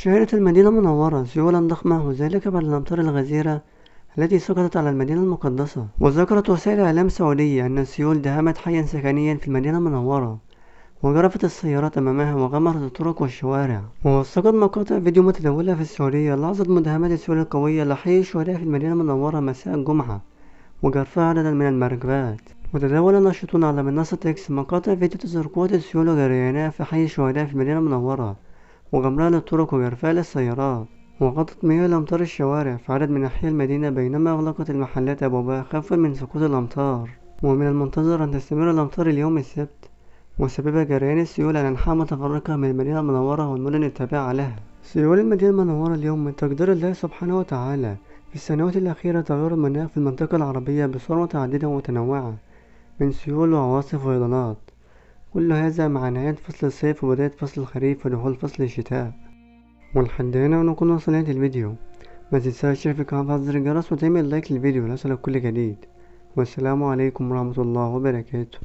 شهرت المدينة المنورة سيولا ضخمة، وذلك بعد الأمطار الغزيرة التي سقطت على المدينة المقدسة. وذكرت وسائل إعلام سعودية أن سيول دهمت حيا سكنيا في المدينة المنورة، وجرفت السيارات أمامها وغمرت الطرق والشوارع. ووثقت مقاطع فيديو متداولة في السعودية لحظة مداهمات السيول القوية لحي الشهداء في المدينة المنورة مساء الجمعة، وجرفها عددا من المركبات. وتداول الناشطون على منصة إكس مقاطع فيديو تظهر قوة السيول وجريانها في حي الشهداء في المدينة المنورة، وغمرها للطرق وجرفها للسيارات. وغطت مياه الأمطار الشوارع في عدد من أحياء المدينة، بينما أغلقت المحلات أبوابها خوفا من سقوط الأمطار. ومن المنتظر أن تستمر الأمطار اليوم السبت، مسببة جريان السيول على أنحاء متفرقة من المدينة المنورة والمدن التابعة لها. سيول المدينة المنورة اليوم من تقدير الله سبحانه وتعالى. في السنوات الأخيرة تغير المناخ في المنطقة العربية بصور متعددة ومتنوعة، من سيول وعواصف وفيضانات، كل هذا مع نهاية فصل الصيف وبداية فصل الخريف ودخول فصل الشتاء. ولحد هنا ونكون وصلنا الفيديو. ما تنساش تشترك في القناة وتفعل زر الجرس وتعمل لايك للفيديو ليصلك كل جديد. والسلام عليكم ورحمة الله وبركاته.